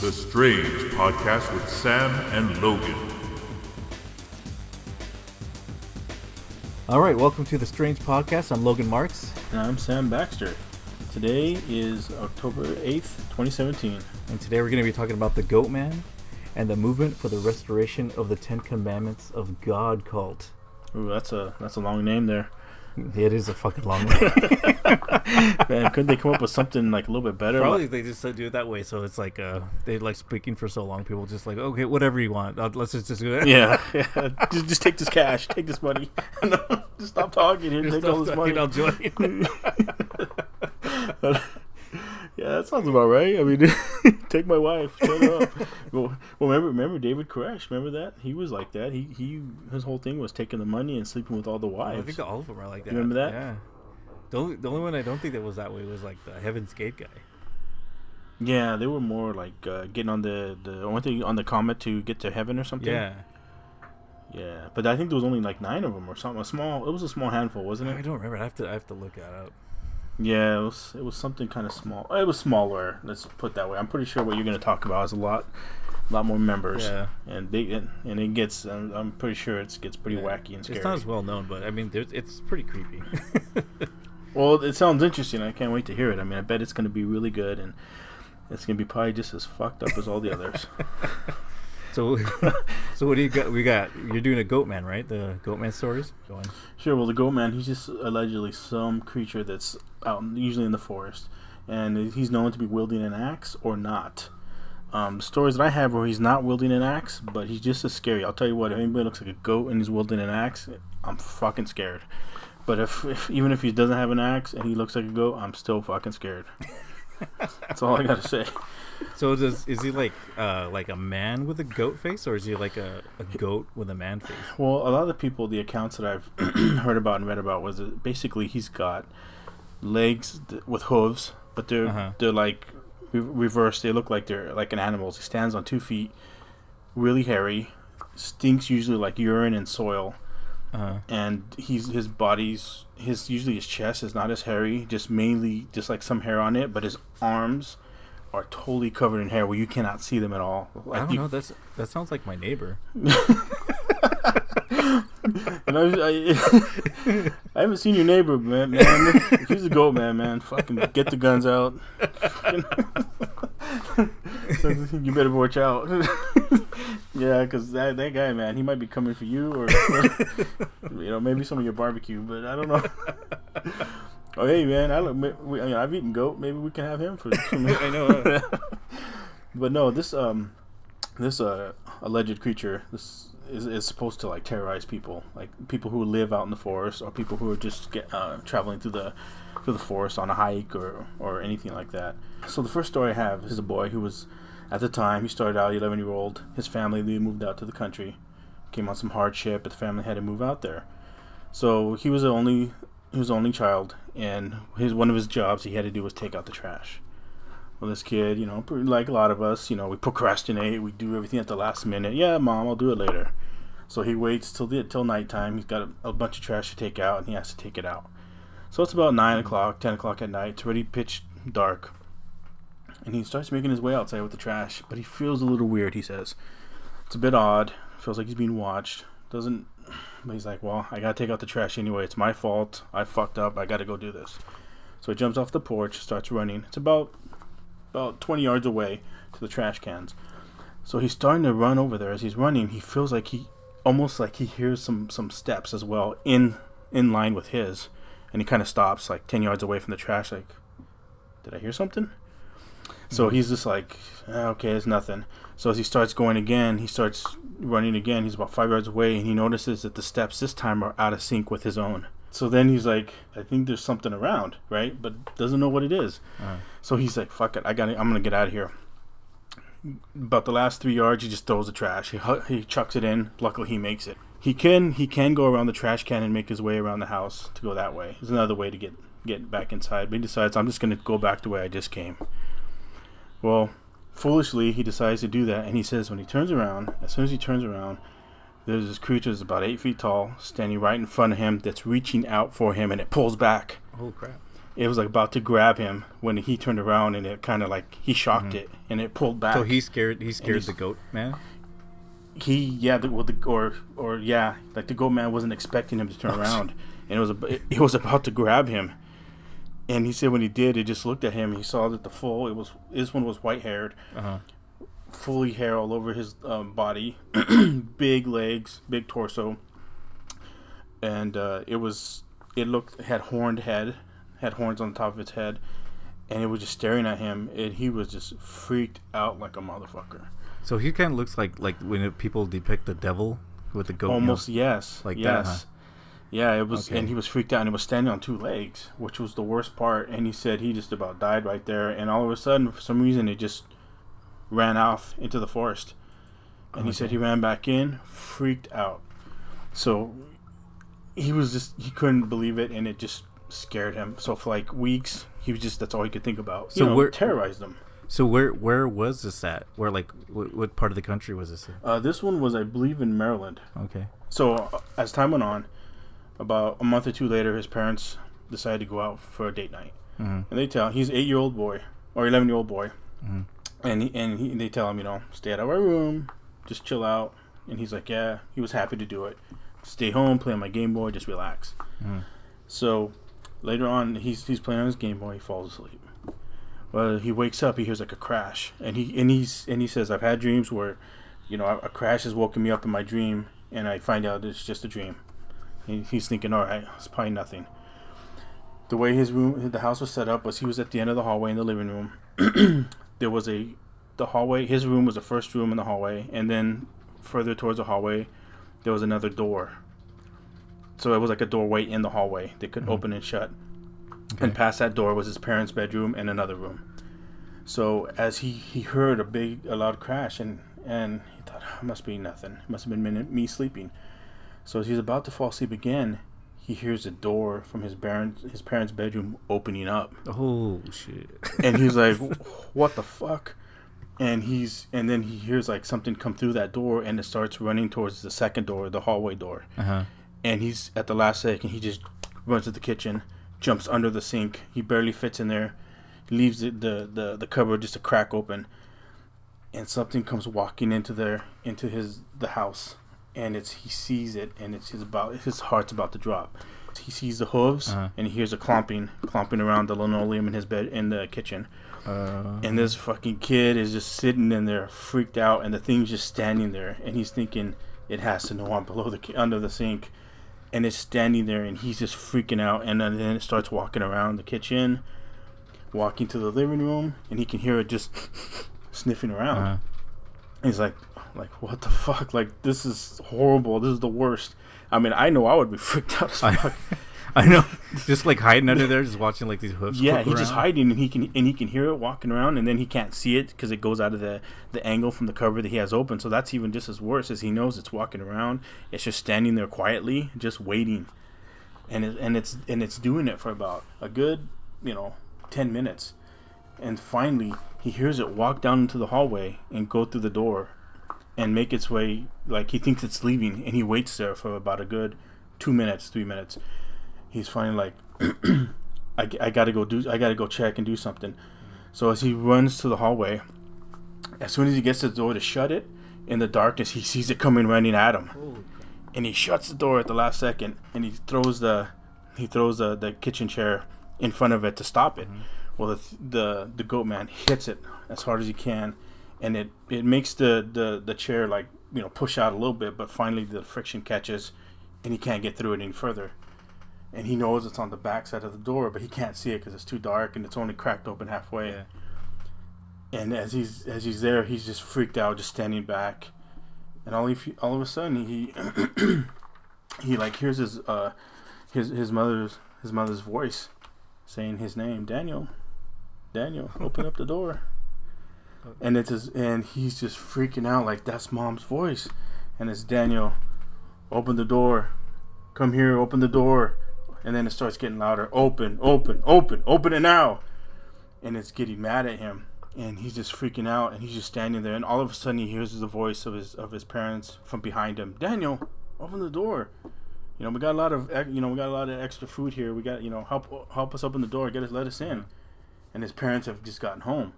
The Strange Podcast with Sam and Logan. All right, welcome to The Strange Podcast. I'm Logan Marks. And I'm Sam Baxter. Today is October 8th, 2017. And today we're going to be talking about the Goat Man and the movement for the restoration of the Ten Commandments of God cult. Ooh, that's a long name there. It is a fucking long name. Man, couldn't they come up with something like a little bit better? Probably they just do it that way, so it's like they like speaking for so long. People just like, okay, whatever you want. Let's just do it. Yeah. Just take this cash, take this money. No, just stop talking here. Take all this money. I'll join you. Yeah, that sounds about right. I mean, take my wife. Shut up. Well, remember David Koresh? Remember that? He was like that. His whole thing was taking the money and sleeping with all the wives. I think all of them are like that. You remember that? Yeah. The only one I don't think that was that way was like the Heaven's Gate guy. Yeah, they were more like getting on the on the comet to get to heaven or something. Yeah. Yeah, but I think there was only like 9 of them or something. It was a small handful, wasn't it? I don't remember. I have to look that up. Yeah, it was something kind of small. It was smaller. Let's put it that way. I'm pretty sure what you're going to talk about is a lot more members. Yeah, and it gets. I'm pretty sure it gets pretty wacky and scary. It's not as well known, but I mean, it's pretty creepy. Well, it sounds interesting. I can't wait to hear it. I mean, I bet it's going to be really good, and it's going to be probably just as fucked up as all the others. So what do you got? You're doing a Goat Man, right? The Goat Man stories. Go on. Sure. Well, the Goat Man, he's just allegedly some creature that's out, usually in the forest, and he's known to be wielding an axe or not. The stories that I have where he's not wielding an axe, but he's just as scary. I'll tell you what, if anybody looks like a goat and he's wielding an axe, I'm fucking scared. But even if he doesn't have an axe and he looks like a goat, I'm still fucking scared. That's all I gotta say. So is he like a man with a goat face, or is he like a goat with a man face? Well, a lot of the people, the accounts that I've heard about and read about was that basically he's got legs with hooves, but they're like reversed. They look like they're like an animal's. He stands on 2 feet, really hairy, stinks usually like urine and soil. And his body's usually his chest is not as hairy, just mainly just like some hair on it, but his arms are totally covered in hair where you cannot see them at all. Like I don't know. That sounds like my neighbor. And I haven't seen your neighbor, man. If he's a goat man, fucking get the guns out. You better watch out. Yeah, because that guy, man, he might be coming for you, or maybe some of your barbecue, but I don't know. Oh, hey, man, I've eaten goat. Maybe we can have him for me. I know. But no, this alleged creature, this is supposed to like terrorize people, like people who live out in the forest, or people who are just traveling through the forest on a hike or anything like that. So the first story I have is a boy who was, at the time, he started out 11-year-old. His family, they moved out to the country, came on some hardship, but the family had to move out there. So he was the only child, and one of his jobs he had to do was take out the trash. Well, this kid, like a lot of us, we procrastinate, we do everything at the last minute. Yeah, Mom, I'll do it later. So he waits till nighttime. He's got a bunch of trash to take out, and he has to take it out. So it's about 9 o'clock, 10 o'clock at night. It's already pitch dark. And he starts making his way outside with the trash, but he feels a little weird, he says. It's a bit odd. Feels like he's being watched. But he's like, well, I gotta take out the trash anyway. It's my fault. I fucked up. I gotta go do this. So he jumps off the porch, starts running. It's about 20 yards away to the trash cans. So he's starting to run over there. As he's running, he feels like he hears some steps as well in line with his. And he kind of stops like 10 yards away from the trash, like, did I hear something? So he's just like, okay, it's nothing. So as he starts going again, he starts running again. He's about 5 yards away, and he notices that the steps this time are out of sync with his own. So then he's like, I think there's something around, right? But doesn't know what it is. So he's like, fuck it, I'm going to get out of here. About the last 3 yards, he just throws the trash. He chucks it in. Luckily, he makes it. He can go around the trash can and make his way around the house to go that way. There's another way to get back inside. But he decides, I'm just going to go back the way I just came. Well, foolishly, he decides to do that, and he says as soon as he turns around, there's this creature that's about 8 feet tall, standing right in front of him, that's reaching out for him, and it pulls back. Oh, crap. it was like about to grab him when he turned around, and it kind of like he shocked it, and it pulled back. So he scared the goat man. Like the goat man wasn't expecting him to turn around, and it was about to grab him. And he said when he did, it just looked at him. He saw that this one was white haired, fully hair all over his body, big legs, big torso, and had horns on the top of its head, and it was just staring at him, and he was just freaked out like a motherfucker. So he kind of looks like when people depict the devil with the goat. Almost, yes, like yes. that. Huh? Yeah, it was, Okay. and he was freaked out, and he was standing on two legs, which was the worst part. And he said he just about died right there. And all of a sudden, for some reason, it just ran off into the forest. And he said he ran back in, freaked out. So he couldn't believe it, and it just scared him. So for like weeks, that's all he could think about. So terrorized him. So where was this at? Where, like, what part of the country was this in? This one was, I believe, in Maryland. Okay. So as time went on, about a month or two later, his parents decided to go out for a date night. And they tell he's an 8-year-old boy or 11-year-old boy, and they tell him, stay out of our room, just chill out. And he's like, yeah, he was happy to do it. Stay home, play on my Game Boy, just relax. So later on, he's playing on his Game Boy. He falls asleep. Well, he wakes up. He hears like a crash, and he says, I've had dreams where, a crash has woken me up in my dream, and I find out it's just a dream. And he's thinking, all right, it's probably nothing. The way the house was set up was he was at the end of the hallway in the living room. There was the hallway. His room was the first room in the hallway, and then further towards the hallway, there was another door. So it was like a doorway in the hallway. They could open and shut. Okay. And past that door was his parents' bedroom and another room. So as he heard a loud crash, and he thought, it must be nothing. It must have been me sleeping. So as he's about to fall asleep again, he hears a door from his parents' bedroom opening up. Oh shit! And he's like, "What the fuck?" And then he hears like something come through that door, and it starts running towards the second door, the hallway door. And he's at the last second, he just runs to the kitchen, jumps under the sink. He barely fits in there, leaves the cupboard just a crack open, and something comes walking into the house. And he sees it, and his heart's about to drop. He sees the hooves, and he hears a clomping around the linoleum in his bed in the kitchen. And this fucking kid is just sitting in there, freaked out, and the thing's just standing there, and he's thinking it has to know I'm under the sink, and it's standing there, and he's just freaking out. And then it starts walking around the kitchen, walking to the living room, and he can hear it just sniffing around. And he's like, what the fuck? Like, this is horrible. This is the worst. I mean, I know I would be freaked out as fuck. I know. Just like hiding under there, just watching like these hoofs. Yeah, he's just hiding, and he can hear it walking around, and then he can't see it because it goes out of the angle from the cover that he has open. So that's even just as worse, as he knows it's walking around. It's just standing there quietly, just waiting, and it's doing it for about a good 10 minutes, and finally he hears it walk down into the hallway and go through the door and make its way, like he thinks it's leaving, and he waits there for about a good 3 minutes. He's finally like, I gotta go check and do something. So as he runs to the hallway, as soon as he gets to the door to shut it, in the darkness he sees it coming running at him. And he shuts the door at the last second, and he throws the kitchen chair in front of it to stop it. Well, the goat man hits it as hard as he can, and it makes the chair like push out a little bit, but finally the friction catches, and he can't get through it any further. And he knows it's on the back side of the door, but he can't see it because it's too dark and it's only cracked open halfway. Yeah. And as he's there, he's just freaked out, just standing back. And all of a sudden, he like hears his mother's voice saying his name, Daniel, open up the door. And and he's just freaking out, like that's Mom's voice, and it's Daniel, open the door, come here, open the door. And then it starts getting louder, open it now. And it's getting mad at him, and he's just freaking out, and he's just standing there, and all of a sudden he hears the voice of his parents from behind him. Daniel, open the door. we got a lot of extra food here. We got, help us open the door, let us in. And his parents have just gotten home.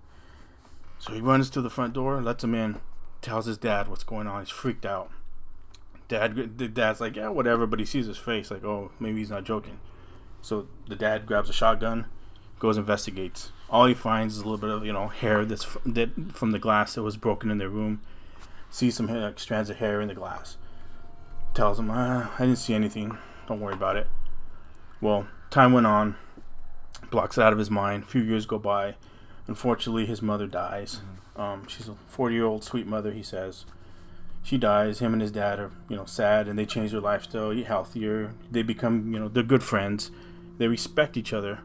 So he runs to the front door, lets him in, tells his dad what's going on. He's freaked out. The dad's like, yeah, whatever, but he sees his face, like, oh, maybe he's not joking. So the dad grabs a shotgun, goes, investigates. All he finds is a little bit of, hair that from the glass that was broken in their room. Sees some strands of hair in the glass. Tells him, I didn't see anything. Don't worry about it. Well, time went on. Blocks it out of his mind. A few years go by. Unfortunately, his mother dies. She's a 40-year-old sweet mother, he says. She dies. Him and his dad are, sad, and they change their lifestyle, eat healthier. They become, they're good friends. They respect each other.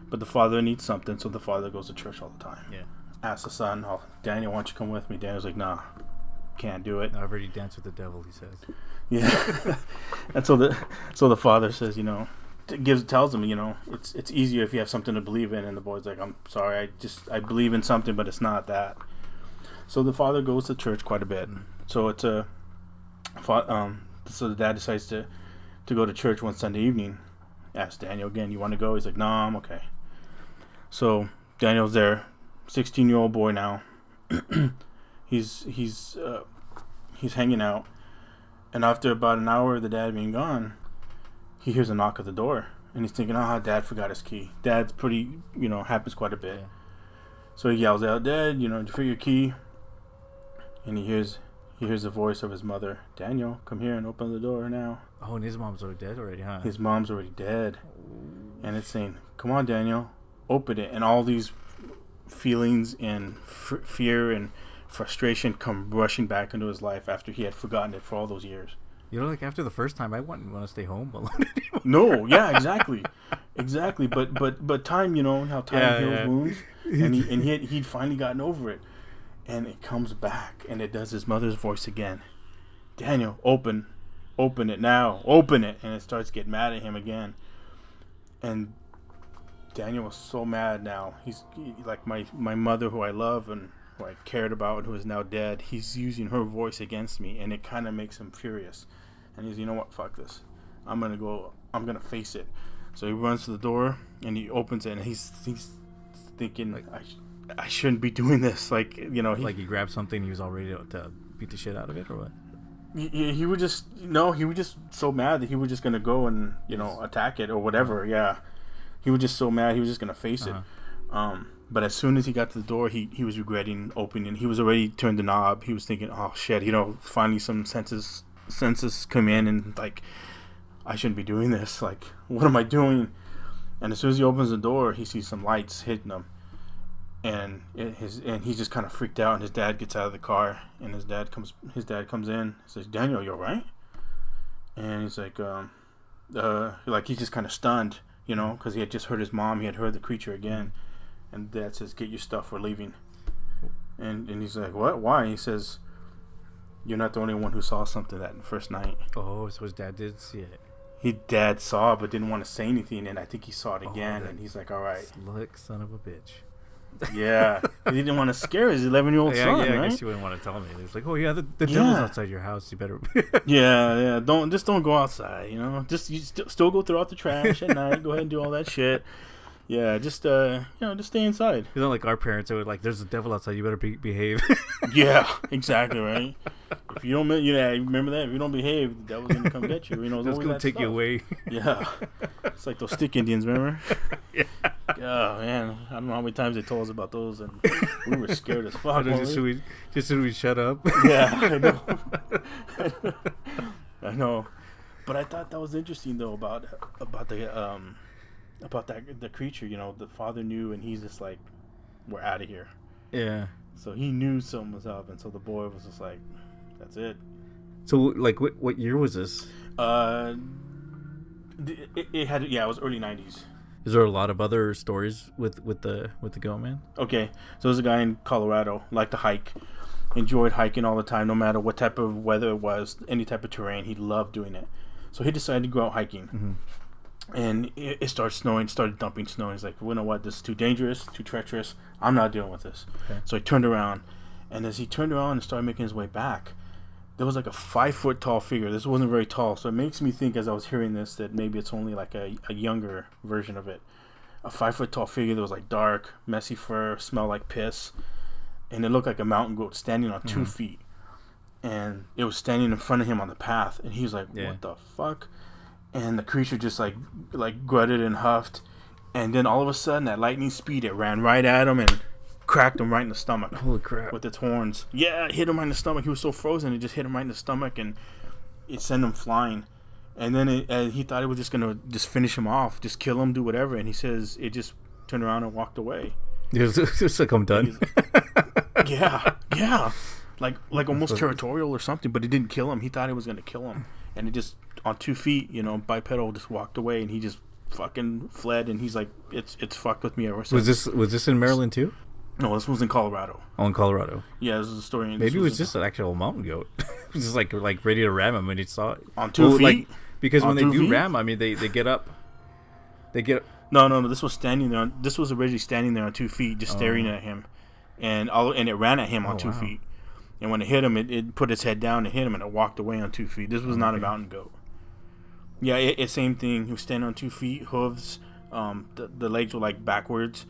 But the father needs something, so the father goes to church all the time. Yeah. Asks the son, Daniel, why don't you come with me? Daniel's like, nah, can't do it. I've already danced with the devil, he says. Yeah. And so the father says, tells him, it's easier if you have something to believe in. And the boy's like, I'm sorry, I believe in something, but it's not that. So the father goes to church quite a bit. So so the dad decides to go to church one Sunday evening. Asks Daniel again, you want to go? He's like, no, I'm okay. So Daniel's there, 16-year-old boy now. he's hanging out, and after about an hour of the dad being gone, he hears a knock at the door, and he's thinking, dad forgot his key. Dad's pretty, happens quite a bit. Yeah. So he yells out, Dad, did you forget your key? And he hears the voice of his mother, Daniel, come here and open the door now. Oh, and his mom's already dead already, huh? His mom's already dead. And it's saying, come on, Daniel, open it. And all these feelings and fear and frustration come rushing back into his life after he had forgotten it for all those years. Like after the first time, I wouldn't want to stay home alone anymore. No, yeah, exactly. But time, how time heals wounds. And he'd finally gotten over it. And it comes back, and it does his mother's voice again. Daniel, open it now, open it. And it starts getting mad at him again. And Daniel was so mad now. He's like my mother, who I love and who I cared about, who is now dead. He's using her voice against me, and it kind of makes him furious. And he's, you know what, fuck this. I'm gonna face it. So he runs to the door, and he opens it, and he's thinking, like, I shouldn't be doing this. Like, like he grabbed something, he was all ready to beat the shit out of it, or what? He was just so mad that he was just gonna go and attack it or whatever. Yeah, he was just so mad he was just gonna face it. But as soon as he got to the door, he was regretting opening. He was already turned the knob. He was thinking, oh shit, finally some senses come in, and like, I shouldn't be doing this. Like, what am I doing? And as soon as he opens the door, he sees some lights hitting him. And he's just kind of freaked out, and his dad gets out of the car, and his dad comes in, says, Daniel, you all right? And he's like he's just kind of stunned, because he had just heard his mom, he had heard the creature again, and dad says, get your stuff, we're leaving. And he's like, what? Why? He says, you're not the only one who saw something that first night. Oh, so his dad did see it. Dad saw it, but didn't want to say anything, and I think he saw it again, and he's like, all right. Slick son of a bitch. Yeah, he didn't want to scare his 11-year-old son, right? I guess you wouldn't want to tell me. It's like, oh yeah, the devil's outside your house. You better. yeah. Don't go outside. Just still go throw out the trash at night. Go ahead and do all that shit. Yeah, just stay inside. It's not like our parents are like, there's a devil outside. You better behave. Yeah, exactly right. If you don't, remember that. If you don't behave, the devil's gonna come get you. It's gonna take you away. Yeah, it's like those stick Indians, remember? Yeah. Oh man, I don't know how many times they told us about those, and we were scared as fuck. Just so we shut up. Yeah, I know. I know, but I thought that was interesting though about the creature. The father knew, and he's just like, we're out of here. Yeah. So he knew something was up, and so the boy was just like, that's it. So like, what year was this? It was early 90s. Is there a lot of other stories with the goat man? Okay, so there's a guy in Colorado, liked to hike, enjoyed hiking all the time, no matter what type of weather it was, any type of terrain, he loved doing it. So he decided to go out hiking. Mm-hmm. And it started snowing, started dumping snow. He's like, you know what, this is too dangerous, too treacherous. I'm not dealing with this. Okay. So he turned around, and as he turned around and started making his way back, there was like a 5 foot tall figure. This wasn't very tall, so it makes me think as I was hearing this that maybe it's only like a younger version of it. A 5 foot tall figure that was like dark, messy fur, smelled like piss, and it looked like a mountain goat standing on 2 feet. And it was standing in front of him on the path, and he was like, "What the fuck?" And the creature just like grunted and huffed, and then all of a sudden, at lightning speed, it ran right at him and cracked him right in the stomach. Holy crap! With its horns. Yeah, it hit him right in the stomach. He was so frozen, it just hit him right in the stomach, and it sent him flying. And then he thought it was just gonna just finish him off, just kill him, do whatever. And he says it just turned around and walked away. It's like I'm done. Yeah. Like almost territorial or something, but it didn't kill him. He thought it was gonna kill him, and it just on 2 feet, bipedal, just walked away, and he just fucking fled. And he's like, it's fucked with me ever since. Was this in Maryland too? No, this was in Colorado. Oh, in Colorado. Yeah, this is a story. Maybe it was just an actual mountain goat. It was just like ready to ram him when he saw it on 2 feet. Because when they do feet? ram, I mean they get up. They get. No. This was standing there. This was originally standing there on 2 feet, just staring at him, and it ran at him on 2 feet. And when it hit him, it put its head down and hit him, and it walked away on 2 feet. This was not a mountain goat. Yeah, it same thing. He was standing on 2 feet, hooves. The legs were like backwards,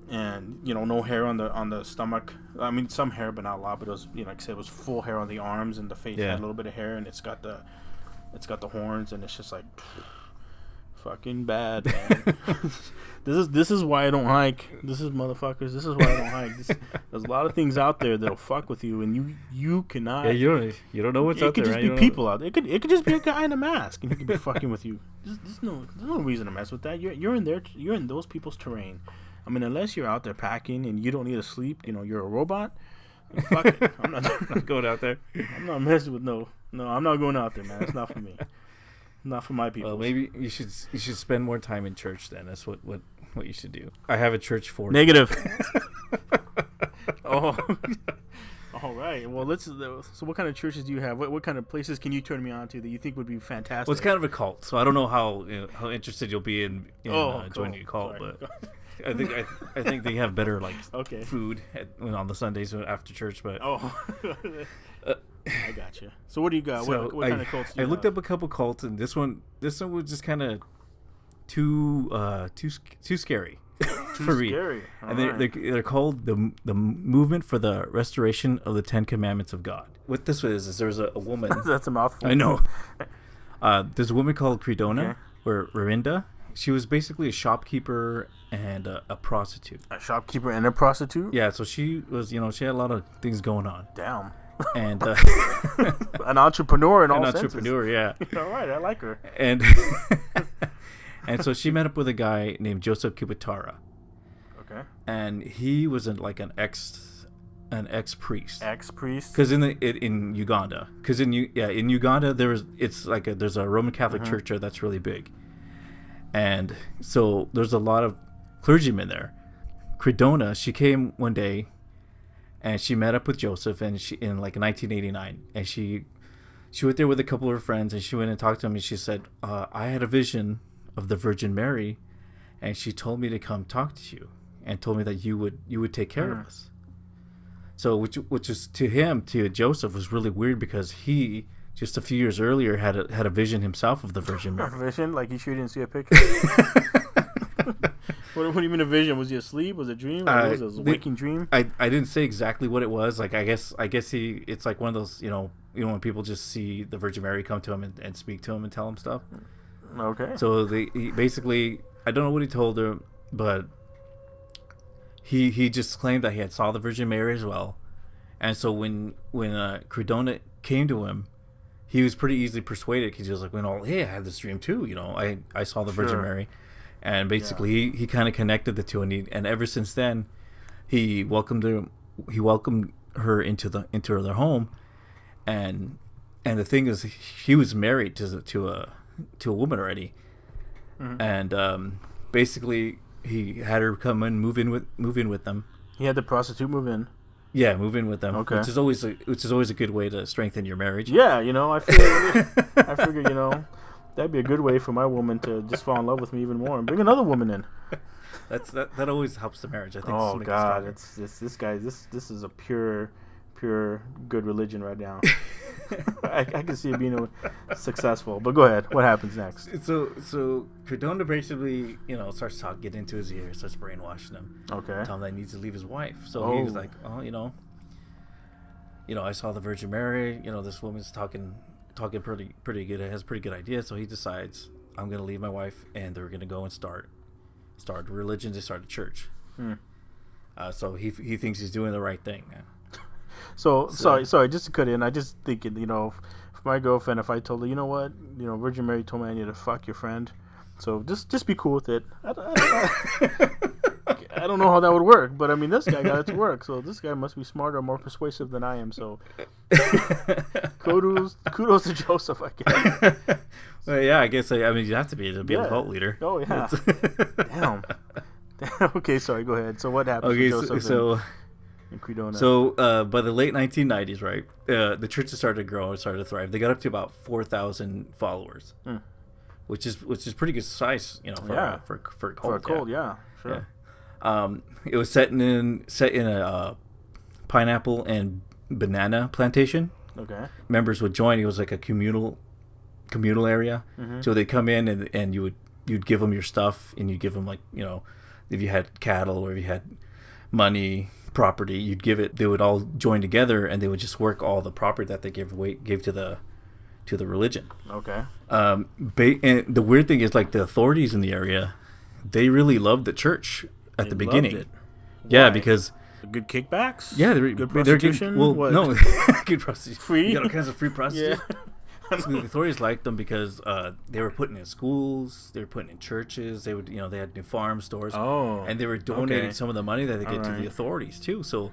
and no hair on the stomach. I mean, some hair, but not a lot. But it was, like I said, it was full hair on the arms, and the face had a little bit of hair, and it's got the horns, and it's just like fucking bad, man. This is why I don't hike. This is why I don't hike. There's a lot of things out there that'll fuck with you, and you cannot. Yeah, you don't know what's out there. It could just be people out there. It could just be a guy in a mask, and he could be fucking with you. There's no reason to mess with that. You're in those people's terrain. I mean, unless you're out there packing and you don't need to sleep, you're a robot. Fuck it. I'm not going out there. I'm not messing with no. I'm not going out there, man. It's not for me. Not for my people. Well, maybe you should spend more time in church then. That's what you should do. I have a church for negative. Oh, all right. Well, so what kind of churches do you have? What kind of places can you turn me on to that you think would be fantastic? Well, it's kind of a cult, so I don't know how interested you'll be in joining a cult, sorry. but I think they have better food on the Sundays after church. But I got you. So what do you got? So what kind of cults do you I looked up a couple cults, and this one was just kind of too scary for me. Scary. And they're called the Movement for the Restoration of the Ten Commandments of God. What this is there's a woman. That's a mouthful. I know. There's a woman called Credona or Rarinda. She was basically a shopkeeper and a prostitute. A shopkeeper and a prostitute? Yeah, so she was, she had a lot of things going on. Damn. And an entrepreneur in all senses. An entrepreneur, yeah. All right, I like her. And and so she met up with a guy named Joseph Kibutara. Okay. And he was an ex priest. Ex priest. Because in Uganda, in Uganda there's a Roman Catholic church there that's really big, and so there's a lot of clergymen there. Credona, she came one day, and she met up with Joseph, and she in 1989, and she went there with a couple of her friends, and she went and talked to him, and she said, I had a vision of the Virgin Mary, and she told me to come talk to you, and told me that you would take care of us. So which is to Joseph was really weird, because he just a few years earlier had a vision himself of the Virgin Mary. A vision? Like he sure didn't see a picture? What do you mean a vision? Was he asleep? Was it a dream? Was it a waking dream? I didn't say exactly what it was. Like I guess it's like one of those when people just see the Virgin Mary come to him and speak to him and tell him stuff. Okay. So he basically, I don't know what he told her, but he just claimed that he had saw the Virgin Mary as well. And so when Credona came to him, he was pretty easily persuaded, because he was like, hey, I had this dream too. I saw the Virgin Mary. And basically, he kind of connected the two, and ever since then, he welcomed her into their home, and the thing is, he was married to a woman already, and basically he had her come and move in with them. He had the prostitute move in. Yeah, move in with them. Okay. Which is always a good way to strengthen your marriage. Yeah, I figure that'd be a good way for my woman to just fall in love with me even more and bring another woman in. That always helps the marriage, I think. Oh God, this guy. This is a pure pure good religion right now. I can see it being successful. But go ahead. What happens next? So Cardona basically, starts getting into his ear, starts brainwashing him. Okay. Tell him that he needs to leave his wife. So he was like, oh, I saw the Virgin Mary. This woman's talking pretty good. It has pretty good ideas. So he decides, I'm gonna leave my wife, and they're gonna go and start religion. They start a church. So he thinks he's doing the right thing. So sorry, just to cut in. I just thinking, for my girlfriend, if I told her, you know what, Virgin Mary told me I need to fuck your friend, so just be cool with it. I don't know how that would work, but I mean, this guy got it to work, so this guy must be smarter, more persuasive than I am. So kudos to Joseph, I guess. Well, yeah, I guess. I mean, you have to be a cult leader. Oh yeah. Damn. Okay, sorry. Go ahead. So what happens? Okay, with Joseph so and Credona? So by the late 1990s, right, the church started to grow and started to thrive. They got up to about 4,000 followers, which is pretty good size, for a cult. For a cult, yeah, sure. Yeah. It was set in a pineapple and banana plantation. Okay. Members would join. It was like a communal area. So they come in and you'd give them your stuff, and you'd give them, like, if you had cattle or if you had money, property, you'd give it. They would all join together, and they would just work all the property that they gave to the religion. Okay. And the weird thing is, like, the authorities in the area, they really loved the church at the beginning. It. Yeah, Why? because good kickbacks. yeah, good prostitution. No, good prostitution. Free. You got all kinds of free prostitution. Yeah. So the authorities liked them because they were putting in schools, they were putting in churches. They would, they had new farm stores. Oh. And they were donating okay. some of the money that they get to right. the authorities too. So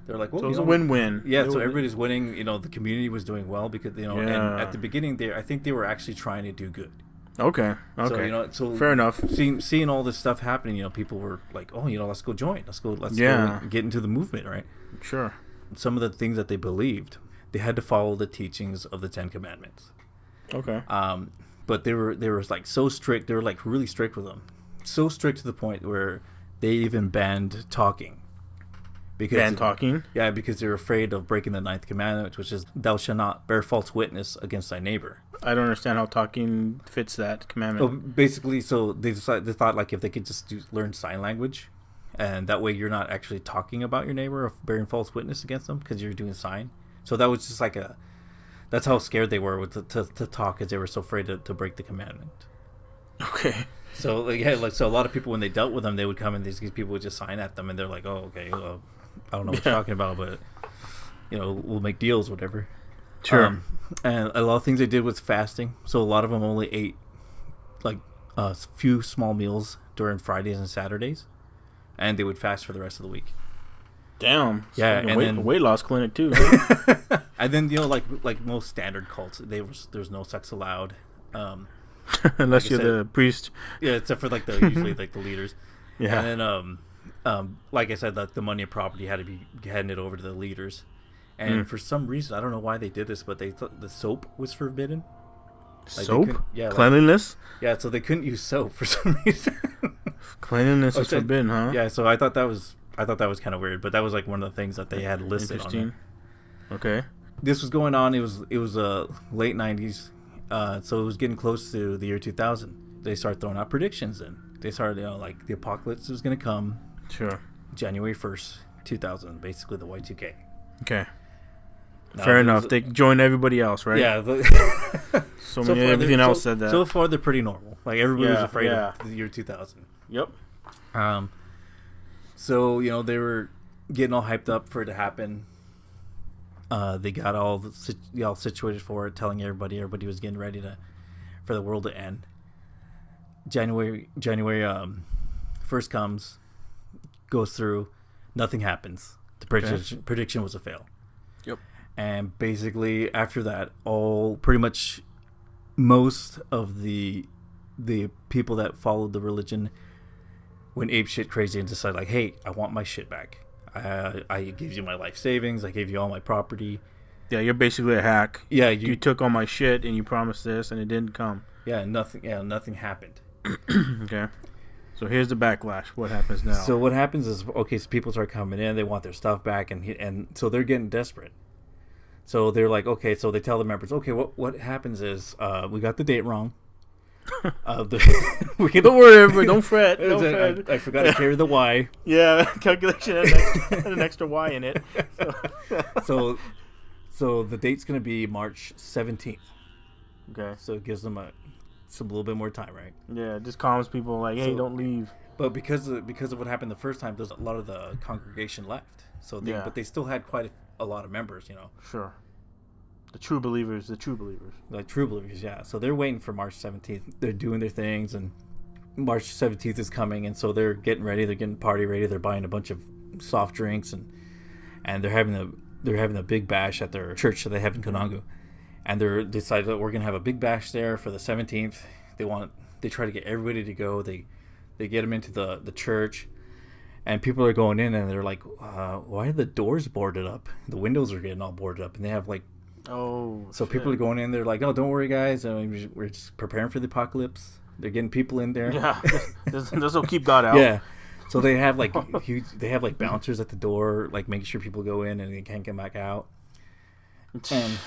they're like, well, So it was a win-win. Yeah, so everybody's winning. The community was doing well because and at the beginning, I think they were actually trying to do good. Okay. So fair enough. Seeing all this stuff happening, people were like, oh, let's go join. Let's go get into the movement, right? Sure. Some of the things that they believed, they had to follow the teachings of the Ten Commandments. Okay. But they were like so strict. They were like really strict with them, so strict to the point where they even banned talking. Talking? Yeah, because they're afraid of breaking the ninth commandment, which is thou shalt not bear false witness against thy neighbor. I don't understand how talking fits that commandment. So basically, they thought like if they could just learn sign language, and that way you're not actually talking about your neighbor or bearing false witness against them because you're doing sign. So that was just like that's how scared they were to talk, because they were so afraid to break the commandment. Okay. So so a lot of people, when they dealt with them, they would come and these people would just sign at them, and they're like, oh, okay, I don't know what you're talking about, but we'll make deals, whatever. Sure. And a lot of things they did was fasting. So a lot of them only ate like a few small meals during Fridays and Saturdays, and they would fast for the rest of the week. Damn. Yeah, and and then weight loss clinic too. And then like most standard cults, there's no sex allowed, unless like you're the priest. Yeah, except for like usually like the leaders. Yeah. And then like I said, the money and property had to be handing it over to the leaders. And for some reason, I don't know why they did this, but they thought the soap was forbidden. Like soap? Yeah. Cleanliness? So they couldn't use soap for some reason. Cleanliness is forbidden, huh? Yeah, so I thought that was kind of weird, but that was like one of the things that they had listed on there. Okay. This was going on. It was late 90s, so it was getting close to the year 2000. They started throwing out predictions, and they started, like, the apocalypse was going to come. Sure. January 1st, 2000, basically the Y2K. Okay. Now, fair enough. They joined everybody else, right? Yeah. Everything else said that. So far, they're pretty normal. Like, everybody was afraid of the year 2000. Yep. So, they were getting all hyped up for it to happen. They got all situated for it, telling everybody was getting ready for the world to end. January 1st comes, goes through, nothing happens. The prediction was a fail. Yep. And basically after that, pretty much most of the people that followed the religion went apeshit crazy and decided, like, hey, I want my shit back. I gave you my life savings. I gave you all my property. Yeah, you're basically a hack. Yeah, you took all my shit and you promised this and it didn't come. Yeah, nothing happened. Okay. So here's the backlash. What happens now? So what happens is, okay, so people start coming in, they want their stuff back, and so they're getting desperate. So they're like, okay, so they tell the members, okay, what happens is, we got the date wrong. We can, don't worry, everybody, don't fret. Don't fret. I forgot to carry the Y. Yeah, calculation had an extra Y in it. So the date's gonna be March 17th. Okay. So it gives them a little bit more time, right? Yeah, it just calms people like, hey, don't leave. But because of what happened the first time, there's a lot of the congregation left. So but they still had quite a lot of members, you know. Sure. The true believers. Like true believers, yeah. So they're waiting for March 17th. They're doing their things, and March 17th is coming, and so they're getting ready. They're getting party ready. They're buying a bunch of soft drinks, and they're having a big bash at their church that they have in Konangu. And they're decided that we're gonna have a big bash there for the 17th. They try to get everybody to go. They get them into the church, and people are going in, and they're like, why are the doors boarded up? The windows are getting all boarded up, and they have like, so people are going in. They're like, oh, don't worry, guys. We're just preparing for the apocalypse. They're getting people in there. Yeah, this will keep God out. Yeah. So they have like bouncers at the door, like making sure people go in and they can't get back out. And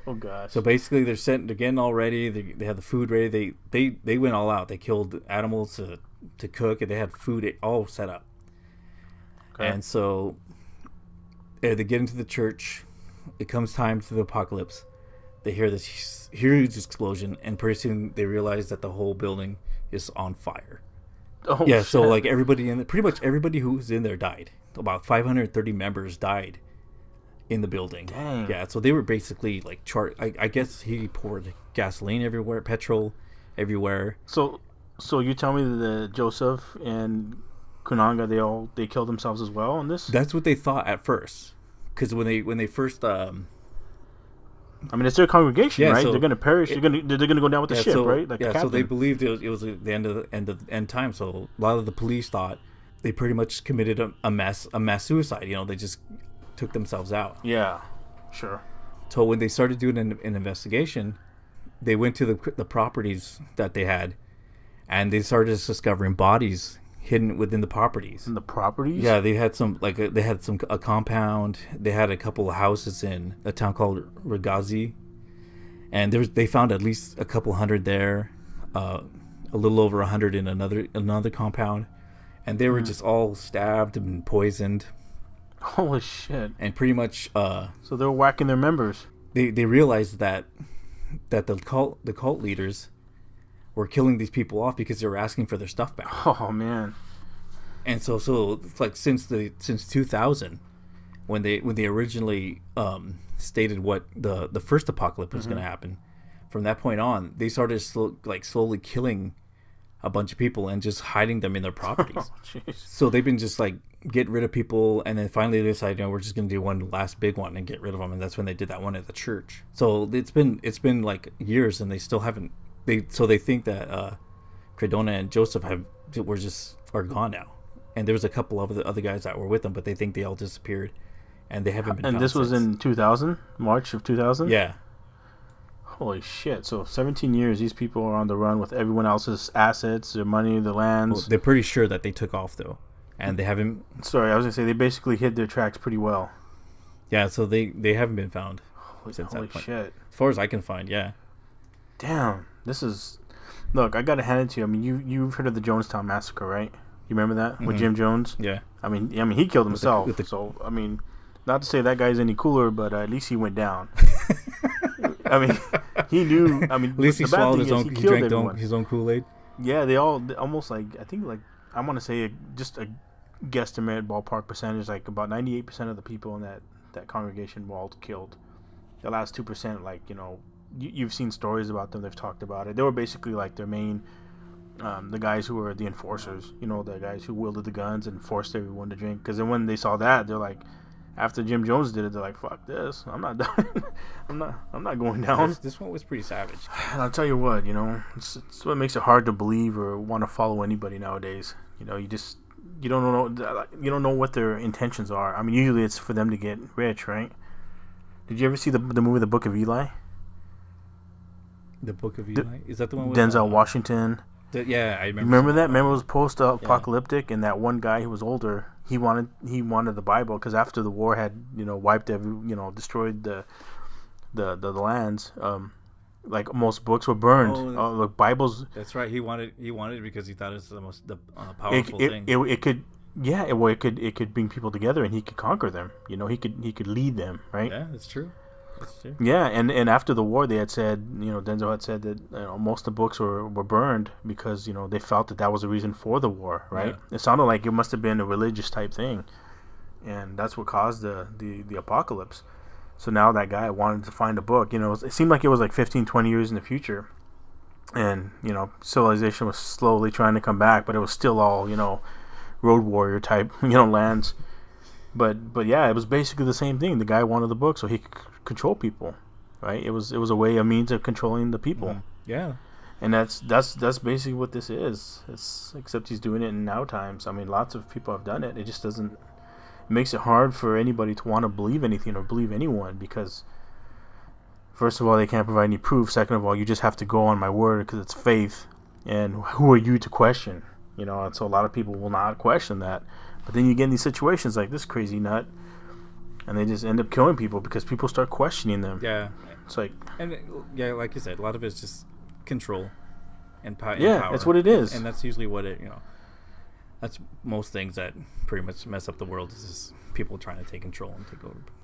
oh gosh. So basically, they're getting all ready. They have the food ready. They went all out. They killed animals to cook, and they had food all set up. Okay. And so they get into the church. It comes time to the apocalypse. They hear this huge explosion, and pretty soon they realize that the whole building is on fire. Oh yeah. shit. So like pretty much everybody who was in there died. About 530 members died in the building. Dang. Yeah, so they were basically like I guess he poured gasoline everywhere, petrol everywhere. So you tell me that Joseph and Kunanga they killed themselves as well in this? That's what they thought at first, because when they first I mean, it's their congregation, right? So they're gonna perish. They're gonna go down with the ship, right? Like the captain. So they believed it was the end time. So a lot of the police thought they pretty much committed a mass suicide. You know, they just took themselves out. Yeah, sure. So when they started doing an investigation, they went to the properties that they had, and they started discovering bodies hidden within the properties. In the properties? Yeah, they had a compound. They had a couple of houses in a town called Ragazi, and they found at least a couple hundred there, a little over 100 in another compound, and they were just all stabbed and poisoned. Holy shit! And pretty much, so they were whacking their members. They realized that the cult leaders were killing these people off because they were asking for their stuff back. Oh man! And so like since 2000, when they originally stated what the first apocalypse was going to happen, from that point on, they started slowly killing a bunch of people and just hiding them in their properties. Oh, so they've been just like getting rid of people, and then finally they decided, we're just going to do one last big one and get rid of them, and that's when they did that one at the church. So it's been like years, and they still haven't. They think that Credona and Joseph are gone now, and there was a couple of the other guys that were with them, but they think they all disappeared, and they haven't been. And found this was since. in 2000, March of 2000. Yeah. Holy shit! So 17 years, these people are on the run with everyone else's assets, their money, their lands. Well, they're pretty sure that they took off though, and they haven't. Sorry, I was gonna say they basically hid their tracks pretty well. Yeah, so they haven't been found since Holy that point. Shit! As far as I can find, yeah. Damn, this is. Look, I gotta hand it to you. I mean, you've heard of the Jonestown Massacre, right? You remember that with Jim Jones? Yeah. I mean, he killed himself. So I mean, not to say that guy's any cooler, but at least he went down. I mean, he knew. I mean, at least he swallowed his own. He drank his own Kool-Aid. Yeah, they all almost like I think like I want to say just a guesstimate ballpark percentage, like about 98% of the people in that congregation were all killed. The last 2%, like you've seen stories about them. They've talked about it. They were basically like their main, the guys who were the enforcers. The guys who wielded the guns and forced everyone to drink. Because then when they saw that, they're like. After Jim Jones did it, they're like, "Fuck this! I'm not done. I'm not going down." This one was pretty savage. And I'll tell you what, it's what makes it hard to believe or want to follow anybody nowadays. You don't know what their intentions are. I mean, usually it's for them to get rich, right? Did you ever see the movie The Book of Eli? The Book of Eli? Is that the one with Denzel Washington? Yeah, I remember. Remember that? Remember it was post-apocalyptic, and that one guy who was older, he wanted the Bible because after the war had wiped destroyed the lands. Like most books were burned. Look, Bibles. That's right. He wanted it because he thought it was the most powerful thing. It could. Yeah, it could bring people together, and he could conquer them. He could lead them, right? Yeah, that's true. Yeah, and after the war, they had said, Denzel had said that most of the books were burned because they felt that was the reason for the war, right? Yeah. It sounded like it must have been a religious type thing, and that's what caused the apocalypse. So now that guy wanted to find a book. It seemed like it was like 15, 20 years in the future, and civilization was slowly trying to come back, but it was still all road warrior type lands. But yeah, it was basically the same thing. The guy wanted the book so he could control people, right? It was a means of controlling the people. Mm-hmm. Yeah, and that's basically what this is. It's except he's doing it in now times. I mean, lots of people have done it. It just doesn't. It makes it hard for anybody to want to believe anything or believe anyone because, first of all, they can't provide any proof. Second of all, you just have to go on my word because it's faith. And who are you to question? And so a lot of people will not question that. But then you get in these situations like this crazy nut, and they just end up killing people because people start questioning them. Yeah, it's like, and yeah, like you said, a lot of it's just control and power. Yeah, that's what it is, and that's usually what it. That's most things that pretty much mess up the world is just people trying to take control and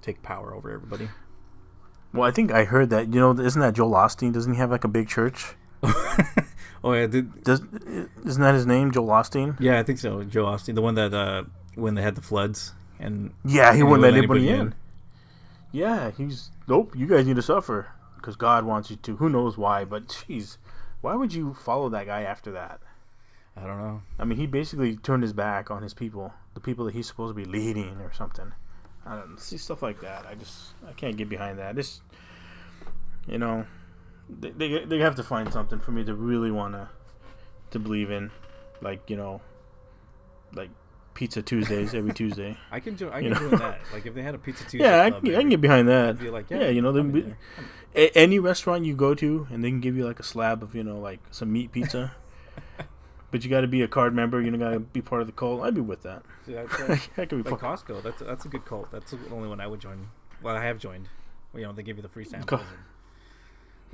take power over everybody. Well, I think I heard that. Isn't that Joel Osteen? Doesn't he have like a big church? Oh yeah, isn't that his name, Joel Osteen? Yeah, I think so. Joel Osteen, the one that when they had the floods and he wouldn't let anybody in. Yeah, nope. You guys need to suffer because God wants you to. Who knows why? But jeez, why would you follow that guy after that? I don't know. I mean, he basically turned his back on his people, the people that he's supposed to be leading or something. I don't see stuff like that. I can't get behind that. This, They have to find something for me to really want to believe in, like like Pizza Tuesdays every Tuesday. I can do that. Like if they had a Pizza Tuesday, yeah, I can get behind that. I'd be like, any restaurant you go to, and they can give you like a slab of like some meat pizza, but you got to be a card member. You got to be part of the cult. I'd be with that. See, that's that could be like Costco. That's a good cult. That's the only one I would join. Well, I have joined. They give you the free samples.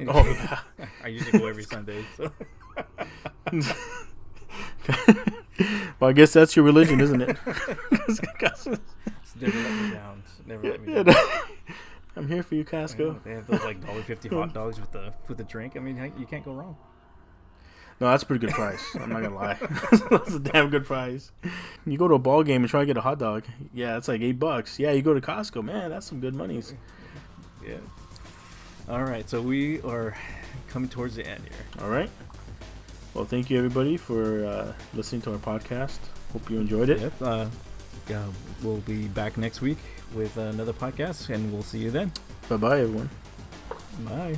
Oh yeah. I usually go every Sunday. So. Well, I guess that's your religion, isn't it? It's never let me down. Never let me down. I'm here for you, Costco. They have those like $1.50 hot dogs with the drink. I mean, you can't go wrong. No, that's a pretty good price. I'm not gonna lie. That's a damn good price. You go to a ball game and try to get a hot dog. Yeah, it's like $8. Yeah, you go to Costco, man, that's some good monies. Yeah. All right, so we are coming towards the end here. All right. Well, thank you everybody for listening to our podcast. Hope you enjoyed it. Yep. We'll be back next week with another podcast, and we'll see you then. Bye-bye, everyone. Bye.